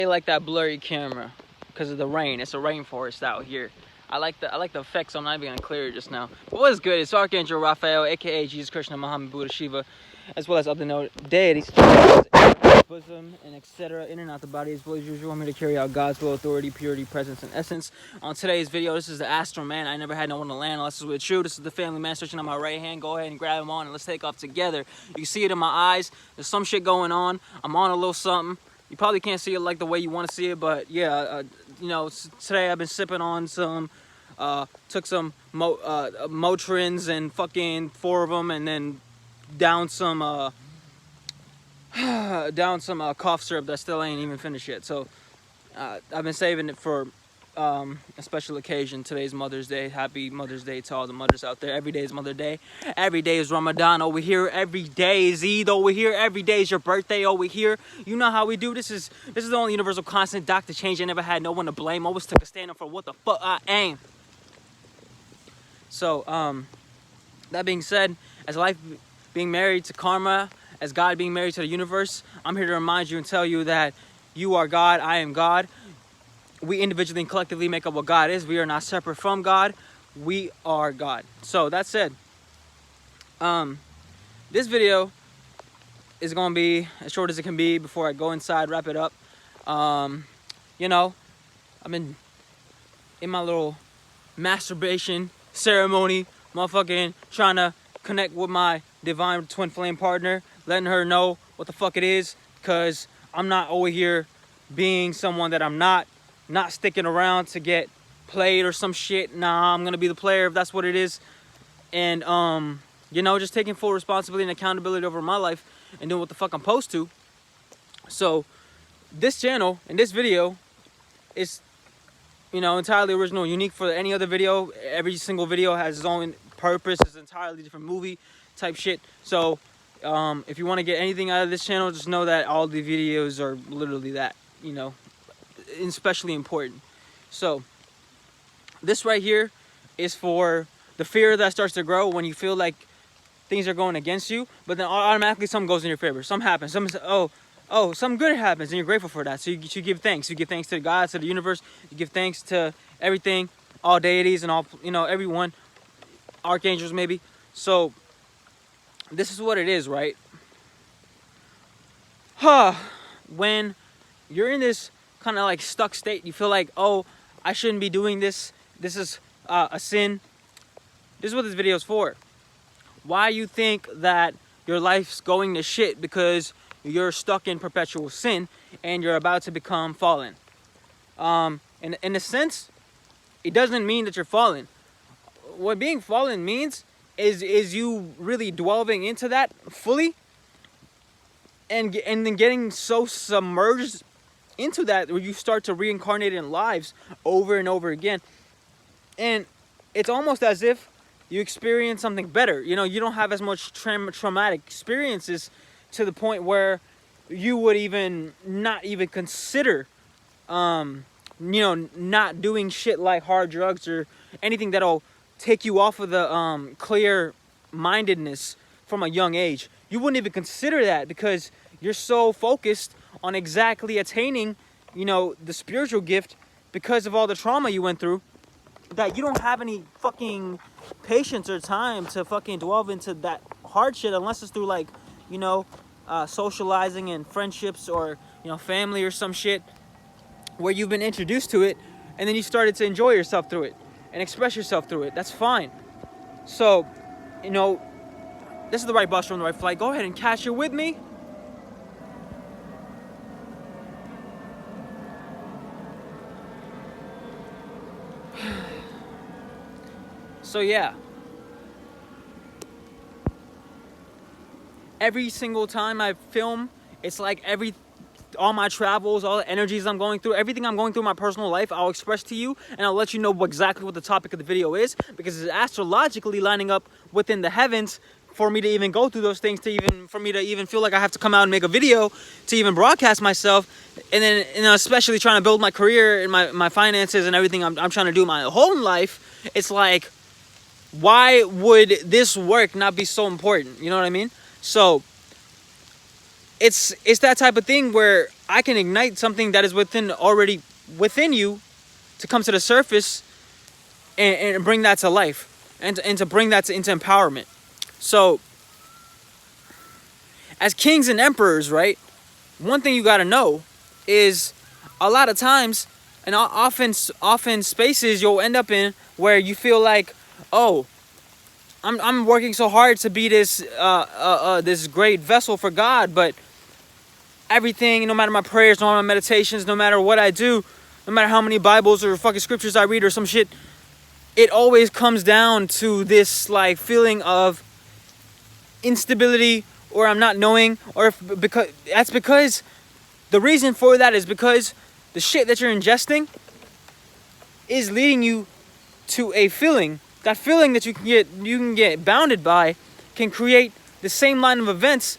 I like that blurry camera because of the rain. It's a rainforest out here. I like the effects. I'm not even gonna clear it just now. But what's good? It's Archangel Raphael, aka Jesus, Krishna, Muhammad, Buddha, Shiva, as well as other deities, bosom, and etc. In and out the body as well as usual. I'm here to carry out God's will, authority, purity, presence, and essence. On today's video, this is the astral man. I never had no one to land unless it's true. This is the family man stretching on my right hand. Go ahead and grab him on and let's take off together. You can see it in my eyes. There's some shit going on. I'm on a little something. You probably can't see it like the way you want to see it, but yeah, you know, today I've been sipping on some, took some Motrins and fucking 4 of them, and then down some cough syrup that still ain't even finished yet. So I've been saving it for a special occasion. Today's Mother's Day. Happy Mother's Day to all the mothers out there. Every day is Mother Day. Every day is Ramadan over here. Every day is Eid over here. Every day is your birthday over here. You know how we do. This is the only universal constant. Dr. Change. I never had no one to blame. Always took a stand up for what the fuck I am. So that being said, as life being married to karma, as God being married to the universe, I'm here to remind you and tell you that you are God, I am God. We individually and collectively make up what God is. We are not separate from God. We are God. So that said, this video is going to be as short as it can be before I go inside, wrap it up. You know, I've been in my little masturbation ceremony, motherfucking trying to connect with my divine twin flame partner, letting her know what the fuck it is, because I'm not over here being someone that I'm not sticking around to get played or some shit. Nah, I'm gonna be the player if that's what it is. And you know, just taking full responsibility and accountability over my life and doing what the fuck I'm supposed to. So this channel and this video is, you know, entirely original, unique for any other video. Every single video has its own purpose. It's an entirely different movie type shit. So if you want to get anything out of this channel, just know that all the videos are literally that, you know, especially important. So this right here is for the fear that starts to grow when you feel like things are going against you, but then automatically something goes in your favor. Something happens. Something says, oh, something good happens, and you're grateful for that. So you give thanks. You give thanks to God, to the universe. You give thanks to everything, all deities and all, you know, everyone, archangels maybe. So this is what it is, right? When you're in this kind of like stuck state, you feel like, oh, I shouldn't be doing this. This is a sin. This is what this video is for. Why you think that your life's going to shit because you're stuck in perpetual sin and you're about to become fallen. In a sense, it doesn't mean that you're fallen. What being fallen means is you really delving into that fully and then getting so submerged into that where you start to reincarnate in lives over and over again. And it's almost as if you experience something better. You know, you don't have as much traumatic experiences to the point where you would not even consider, you know, not doing shit like hard drugs or anything that'll take you off of the clear-mindedness from a young age. You wouldn't even consider that because you're so focused on exactly attaining, you know, the spiritual gift because of all the trauma you went through, that you don't have any fucking patience or time to fucking delve into that hard shit unless it's through, like, you know, socializing and friendships or, you know, family or some shit where you've been introduced to it and then you started to enjoy yourself through it and express yourself through it. That's fine. So, you know, this is the right bus from the right flight. Go ahead and catch it with me. So yeah, every single time I film, it's like all my travels, all the energies I'm going through, everything I'm going through in my personal life, I'll express to you and I'll let you know exactly what the topic of the video is, because it's astrologically lining up within the heavens for me to even go through those things, for me to even feel like I have to come out and make a video to even broadcast myself. And then, you know, especially trying to build my career and my finances and everything I'm trying to do my whole life. It's like, why would this work not be so important? You know what I mean? So it's that type of thing where I can ignite something that is already within you to come to the surface and bring that to life and to bring that into empowerment. So as kings and emperors, right, one thing you got to know is a lot of times and often spaces you'll end up in where you feel like, oh, I'm working so hard to be this this great vessel for God, but everything, no matter my prayers, no matter my meditations, no matter what I do, no matter how many Bibles or fucking scriptures I read or some shit, it always comes down to this like feeling of instability, or I'm not knowing, or because the reason for that is because the shit that you're ingesting is leading you to a feeling. That feeling that you can get bounded by can create the same line of events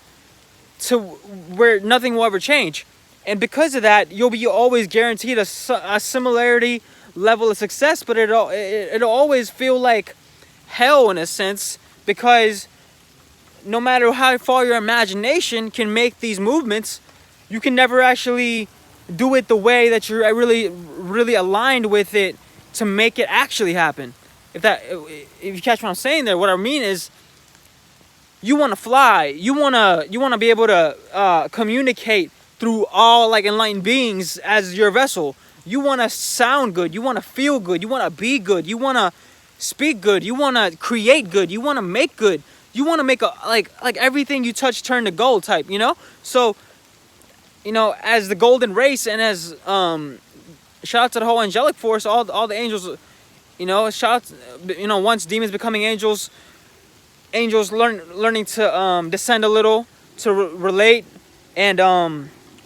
to where nothing will ever change. And because of that, you'll be always guaranteed a similarity level of success, but it'll always feel like hell in a sense, because no matter how far your imagination can make these movements, you can never actually do it the way that you're really aligned with it to make it actually happen. If you catch what I'm saying there, what I mean is, you want to fly, you want to be able to communicate through all like enlightened beings as your vessel. You want to sound good, you want to feel good, you want to be good, you want to speak good, you want to create good, you want to make good, you want to make like everything you touch turn to gold type, you know? So, you know, as the golden race, and as shout out to the whole angelic force, all the angels, you know, shout out, you know, once demons becoming angels learning to descend a little to relate and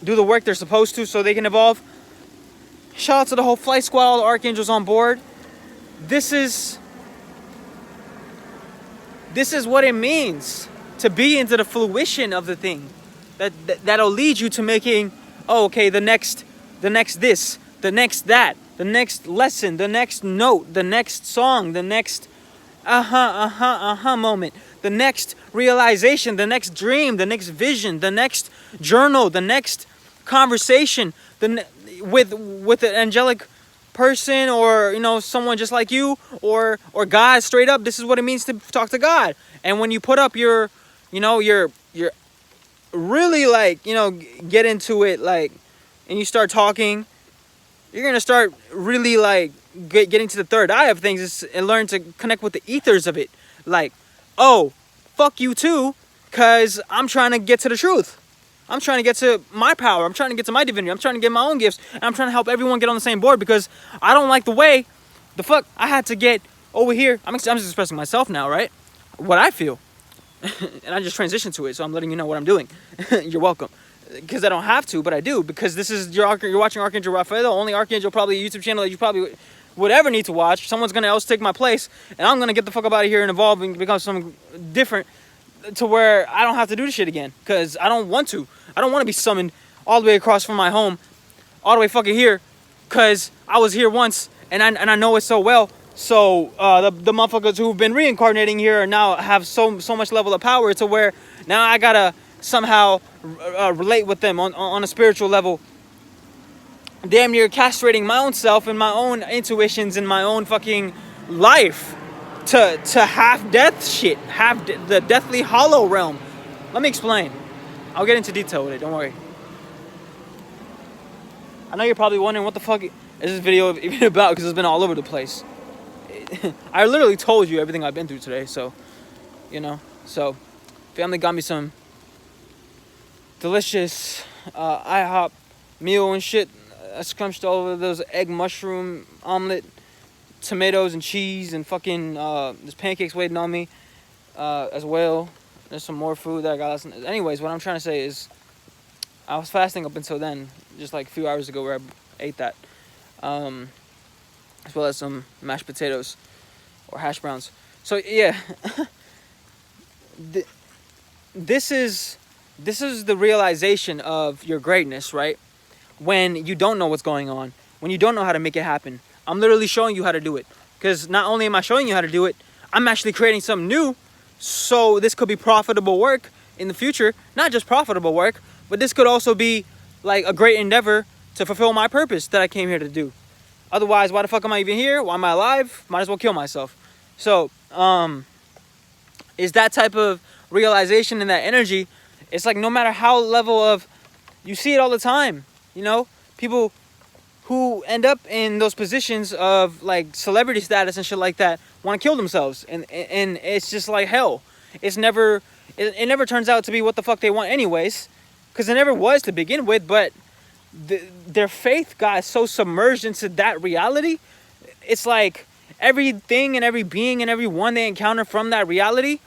do the work they're supposed to so they can evolve. Shout out to the whole flight squad, all the archangels on board. This is what it means to be into the fruition of the thing. That'll lead you to making, oh, okay, the next this, the next that, the next lesson, the next note, the next song, the next moment, the next realization, the next dream, the next vision, the next journal, the next conversation, with an angelic person, or, you know, someone just like you, or God straight up. This is what it means to talk to God. And when you put up your really, like, you know, get into it, like, and you start talking, you're gonna start really like getting to the third eye of things and learn to connect with the ethers of it. Like, oh, fuck you too, cause I'm trying to get to the truth. I'm trying to get to my power. I'm trying to get to my divinity. I'm trying to get my own gifts. And I'm trying to help everyone get on the same board, because I don't like the way the fuck I had to get over here. I'm just expressing myself now, right? What I feel. And I just transitioned to it, so I'm letting you know what I'm doing. You're welcome. Because I don't have to, but I do. Because this is you're watching Archangel Raphael, the only Archangel, probably a YouTube channel that you probably would ever need to watch. Someone's going to else take my place, and I'm going to get the fuck up out of here and evolve and become something different, to where I don't have to do this shit again. Because I don't want to. I don't want to be summoned all the way across from my home, all the way fucking here, because I was here once, and I know it so well. So the motherfuckers who've been reincarnating here now have so much level of power, to where now I gotta somehow relate with them on a spiritual level, damn near castrating my own self and my own intuitions and my own fucking life to half death shit, the deathly hollow realm. Let me explain. I'll get into detail with it, don't worry. I know you're probably wondering what the fuck is this video even about, because it's been all over the place. I literally told you everything I've been through today, so, you know. So, family got me some delicious IHOP meal and shit. I scrunched all over those egg mushroom omelet, tomatoes and cheese, and fucking there's pancakes waiting on me as well. There's some more food that I got last night. Anyways, what I'm trying to say is, I was fasting up until then, just like a few hours ago, where I ate that. As well as some mashed potatoes or hash browns. So yeah, this is the realization of your greatness, right? When you don't know what's going on, when you don't know how to make it happen. I'm literally showing you how to do it, because not only am I showing you how to do it, I'm actually creating something new. So this could be profitable work in the future. Not just profitable work, but this could also be like a great endeavor to fulfill my purpose that I came here to do. Otherwise, why the fuck am I even here? Why am I alive? Might as well kill myself. So, is that type of realization and that energy. It's like no matter how level of, you see it all the time, you know, people who end up in those positions of like celebrity status and shit like that want to kill themselves, and it's just like hell. It's never, it never turns out to be what the fuck they want anyways, because it never was to begin with. But their faith got so submerged into that reality. It's like everything and every being and everyone they encounter from that reality,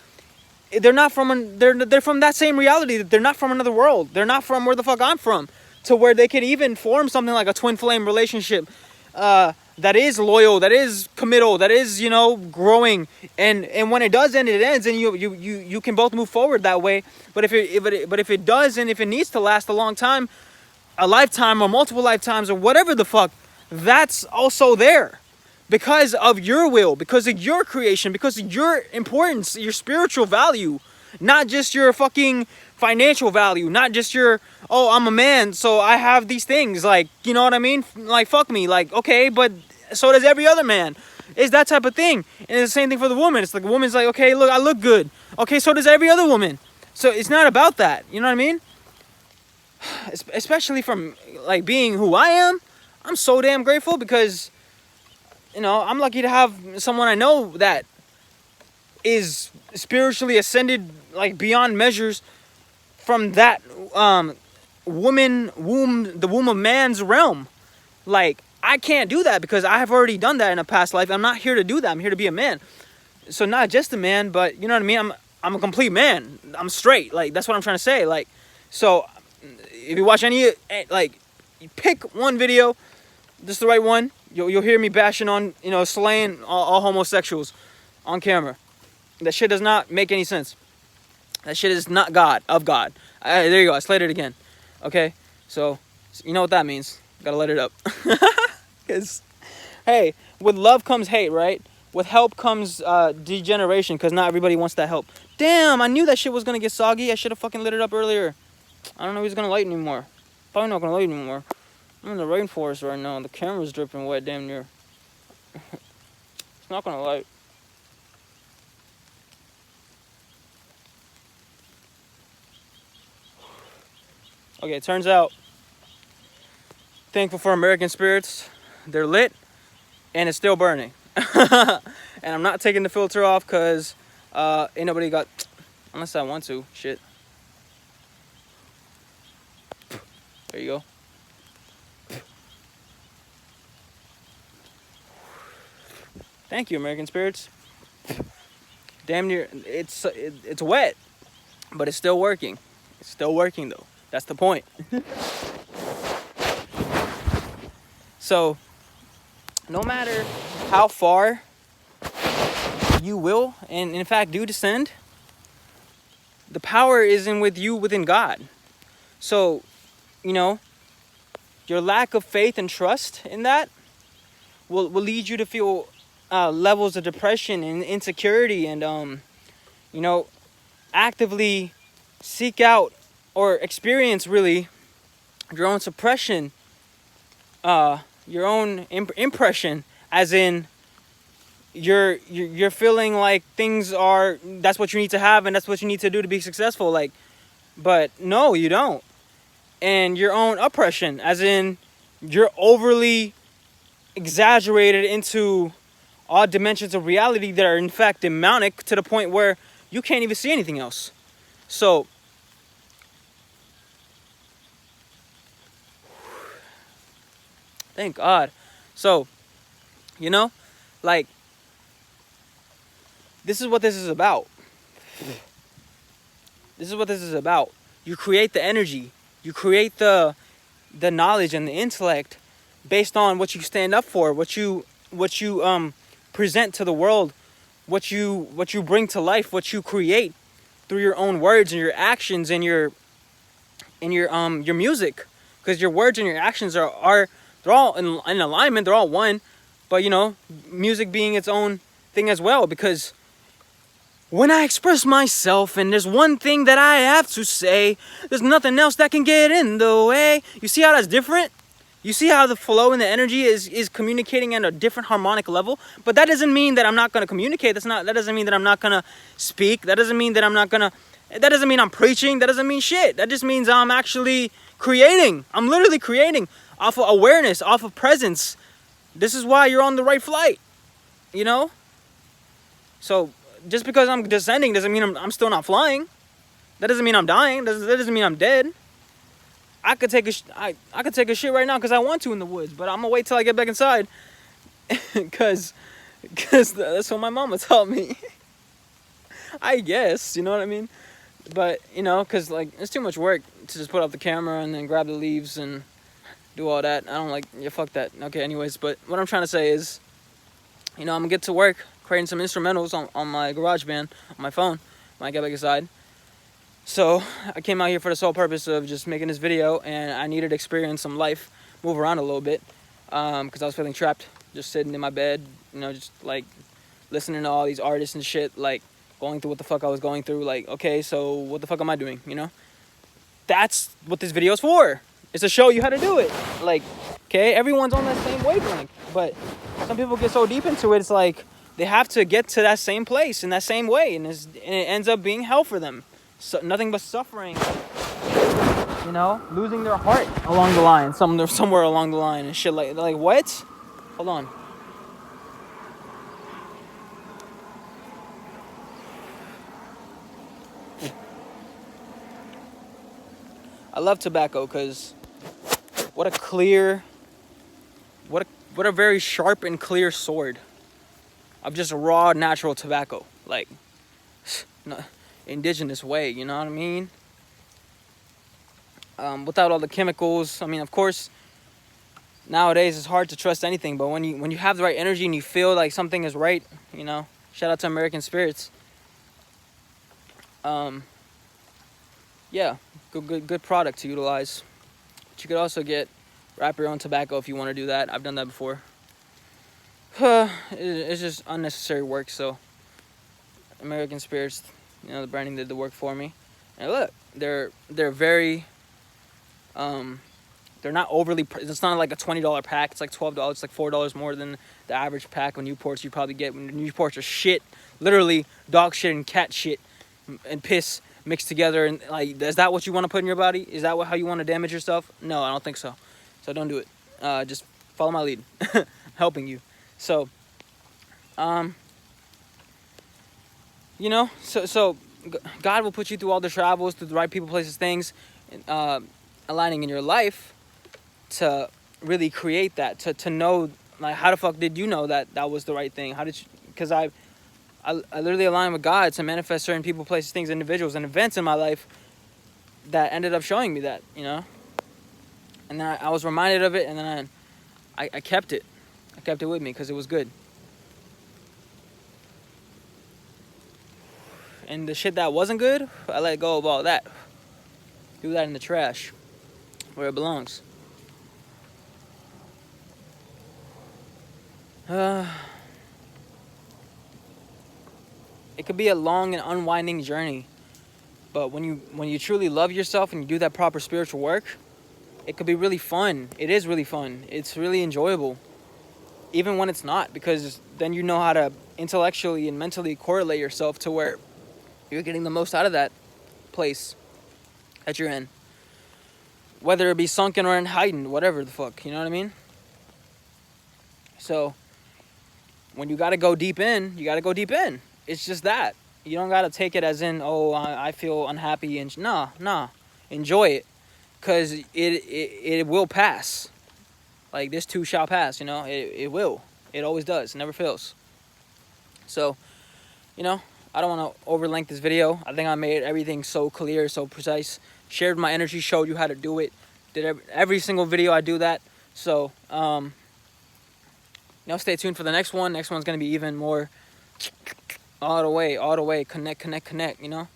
they're not from they're from that same reality. They're not from another world. They're not from where the fuck I'm from, to where they can even form something like a twin flame relationship that is loyal, that is committal, that is, you know, growing. And when it does end, it ends, and you can both move forward that way. But if it does, and if it needs to last a long time, a lifetime or multiple lifetimes or whatever the fuck, that's also there. Because of your will, because of your creation, because of your importance, your spiritual value, not just your fucking financial value, not just your, oh, I'm a man, so I have these things, like, you know what I mean? Like, fuck me, like, okay, but so does every other man. It's that type of thing. And it's the same thing for the woman. It's like, a woman's like, okay, look, I look good. Okay, so does every other woman. So it's not about that, you know what I mean? Especially from, like, being who I am, I'm so damn grateful because, you know, I'm lucky to have someone I know that is spiritually ascended, like, beyond measures from that the womb of man's realm. Like, I can't do that because I have already done that in a past life. I'm not here to do that. I'm here to be a man. So not just a man, but you know what I mean? I'm a complete man. I'm straight. Like, that's what I'm trying to say. Like, so if you watch any, like, you pick one video, just the right one, you'll hear me bashing on, you know, slaying all homosexuals on camera. That shit does not make any sense. That shit is not God, of God. There you go, I slayed it again. Okay, so you know what that means. Gotta let it up. Because, hey, with love comes hate, right? With help comes degeneration, because not everybody wants that help. Damn, I knew that shit was gonna get soggy. I should have fucking lit it up earlier. I don't know if he's gonna light anymore. Probably not gonna light anymore. I'm in the rainforest right now. The camera's dripping wet damn near. It's not gonna light. Okay, it turns out, thankful for American spirits, they're lit and it's still burning. And I'm not taking the filter off because ain't nobody got, unless I want to, shit. There you go. Thank you, American spirits. Damn near, it's wet, but it's still working. It's still working though. That's the point. So, no matter how far you will, and in fact do descend, the power is within God. So, you know, your lack of faith and trust in that will lead you to feel levels of depression and insecurity, and you know, actively seek out or experience really your own suppression, your own impression, as in you're feeling like things are, that's what you need to have and that's what you need to do to be successful, like, but no, you don't. And your own oppression, as in you're overly exaggerated into all dimensions of reality that are in fact demonic, to the point where you can't even see anything else. So thank God. So, you know, like, this is what this is about. This is what this is about. You create the energy. You create the knowledge and the intellect based on what you stand up for, what you present to the world, what you bring to life, what you create through your own words and your actions and your music, because your words and your actions are they're all in alignment, they're all one, but you know, music being its own thing as well, because when I express myself and there's one thing that I have to say, there's nothing else that can get in the way. You see how that's different? You see how the flow and the energy is communicating at a different harmonic level? But that doesn't mean that I'm not going to communicate. That doesn't mean that I'm not going to speak. That doesn't mean that I'm not going to... That doesn't mean I'm preaching. That doesn't mean shit. That just means I'm actually creating. I'm literally creating off of awareness, off of presence. This is why you're on the right flight, you know? So just because I'm descending doesn't mean I'm still not flying. That doesn't mean I'm dying. That doesn't mean I'm dead. I could take a shit right now because I want to in the woods, but I'm gonna wait till I get back inside, because that's what my mama taught me. I guess, you know what I mean? But you know, because like it's too much work to just put up the camera and then grab the leaves and do all that. I don't like, yeah, fuck that. Okay, anyways, but what I'm trying to say is, you know, I'm gonna get to work creating some instrumentals on my GarageBand on my phone when I get back inside. So I came out here for the sole purpose of just making this video, and I needed to experience some life, move around a little bit, because I was feeling trapped, just sitting in my bed, you know, just like listening to all these artists and shit, like going through what the fuck I was going through. Like, okay, so what the fuck am I doing, you know? That's what this video is for. It's to show you how to do it. Like, okay, everyone's on that same wavelength, but some people get so deep into it, it's like they have to get to that same place in that same way, and it ends up being hell for them. So, nothing but suffering, you know, losing their heart along the line, somewhere along the line and shit like what? Hold on. I love tobacco because what a very sharp and clear sword of just raw natural tobacco, like indigenous way, you know what I mean? Without all the chemicals. I mean, of course, nowadays it's hard to trust anything, but when you have the right energy and you feel like something is right, you know, shout out to American Spirits. Yeah, good product to utilize. But you could also wrap your own tobacco if you want to do that. I've done that before. It's just unnecessary work. So American Spirits, you know, the branding did the work for me. And look, they're very they're not overly, it's not like a $20 pack. It's like $12. It's like $4 more than the average pack of Newports you probably get. When Newports are shit, literally dog shit and cat shit and piss mixed together. And like, is that what you want to put in your body? Is that how you want to damage yourself? No, I don't think so. So don't do it. Just follow my lead. Helping you. So, you know, so God will put you through all the travels, through the right people, places, things, aligning in your life to really create that, to know, like, how the fuck did you know that was the right thing? How did you, because I literally aligned with God to manifest certain people, places, things, individuals, and events in my life that ended up showing me that, you know? And then I was reminded of it, and then I kept it. I kept it with me because it was good. And the shit that wasn't good, I let go of all that. Do that in the trash, where it belongs. It could be a long and unwinding journey, but when you truly love yourself and you do that proper spiritual work, it could be really fun. It is really fun. It's really enjoyable, even when it's not, because then you know how to intellectually and mentally correlate yourself to where you're getting the most out of that place that you're in, whether it be sunken or heightened, whatever the fuck, you know what I mean? So when you gotta go deep in, you gotta go deep in. It's just that. You don't gotta take it as in, oh, I feel unhappy, and nah, enjoy it, because it will pass. Like, this too shall pass, you know. It will. It always does. It never fails. So, you know, I don't want to overlength this video. I think I made everything so clear, so precise. Shared my energy, showed you how to do it. Did every single video I do that. So, you know, stay tuned for the next one. Next one's going to be even more all the way. Connect, you know.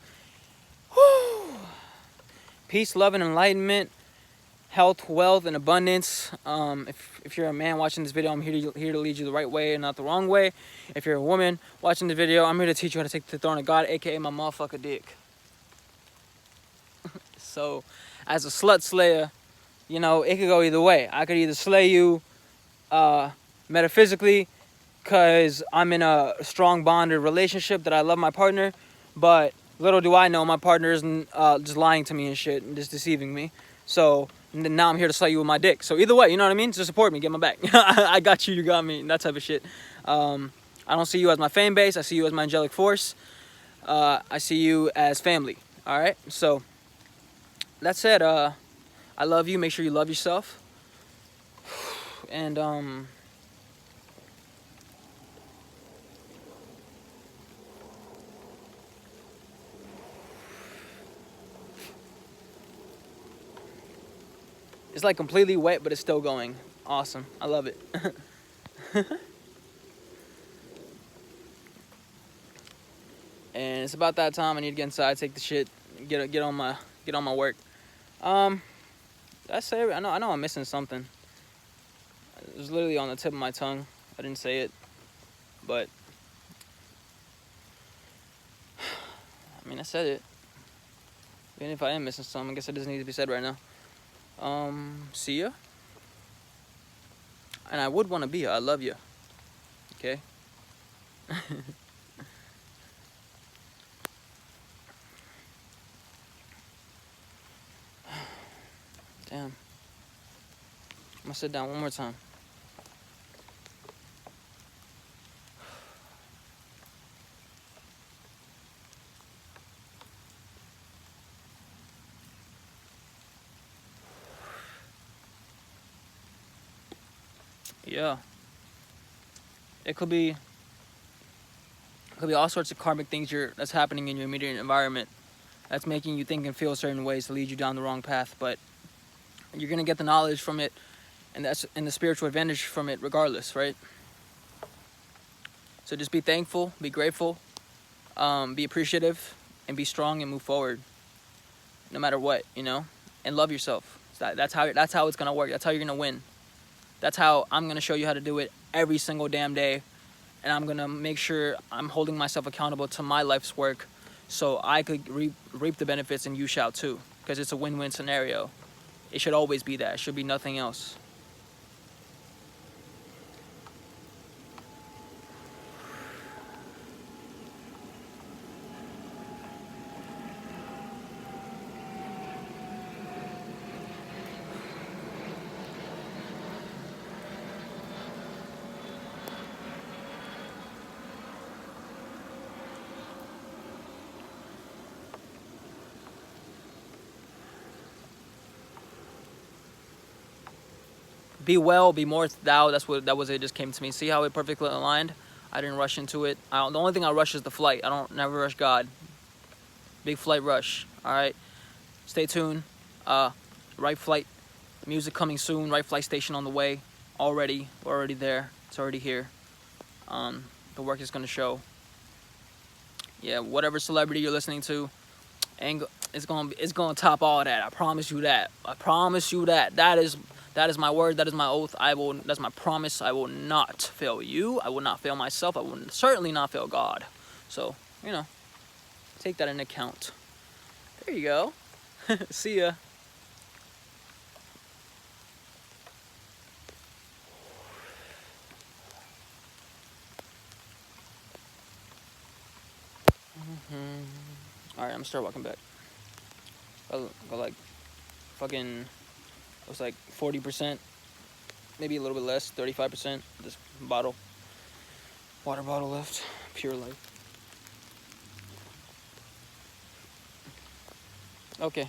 Woo. Peace, love, and enlightenment. health, wealth, and abundance. If you're a man watching this video, I'm here to lead you the right way and not the wrong way. If you're a woman watching the video, I'm here to teach you how to take the throne of God, aka my motherfucker dick. So, as a slut slayer, you know, it could go either way. I could either slay you metaphysically because I'm in a strong bonded relationship that I love my partner, but little do I know my partner isn't just lying to me and shit and just deceiving me. So now I'm here to slay you with my dick. So either way, you know what I mean? Just support me, get my back. I got you, you got me, that type of shit. I don't see you as my fan base. I see you as my angelic force. I see you as family. All right. So that said, I love you. Make sure you love yourself. And it's like completely wet, but it's still going. Awesome. I love it. And it's about that time. I need to get inside, take the shit, get on my work. That's it. I know I'm missing something. It was literally on the tip of my tongue. I didn't say it, but I mean, I said it. Even if I am missing something, I guess it doesn't need to be said right now. See ya. And I would want to be ya. I love you. Okay? Damn. I'm gonna sit down one more time. Yeah. It could be all sorts of karmic things that's happening in your immediate environment that's making you think and feel certain ways to lead you down the wrong path, but you're gonna get the knowledge from it and the spiritual advantage from it regardless, right? So just be thankful, be grateful, be appreciative, and be strong and move forward no matter what, you know, and love yourself. That's how it's gonna work. That's how you're gonna win. That's how I'm gonna show you how to do it every single damn day, and I'm gonna make sure I'm holding myself accountable to my life's work so I could reap the benefits and you shall too, because it's a win-win scenario. It should always be that. It should be nothing else. Be well, be more thou. That was it. Just came to me. See how it perfectly aligned? I didn't rush into it. The only thing I rush is the flight. I don't never rush God. Big flight rush. All right. Stay tuned. Right flight music coming soon. Right flight station on the way. We're already there. It's already here. The work is gonna show. Yeah, whatever celebrity you're listening to, it's gonna top all that. I promise you that. I promise you that. That is my word. That is my oath. That's my promise. I will not fail you. I will not fail myself. I will certainly not fail God. So, you know, take that into account. There you go. See ya. Alright, I'm gonna start walking back. I'll go like fucking, it was like 40%, maybe a little bit less, 35%. This water bottle left, pure life. Okay.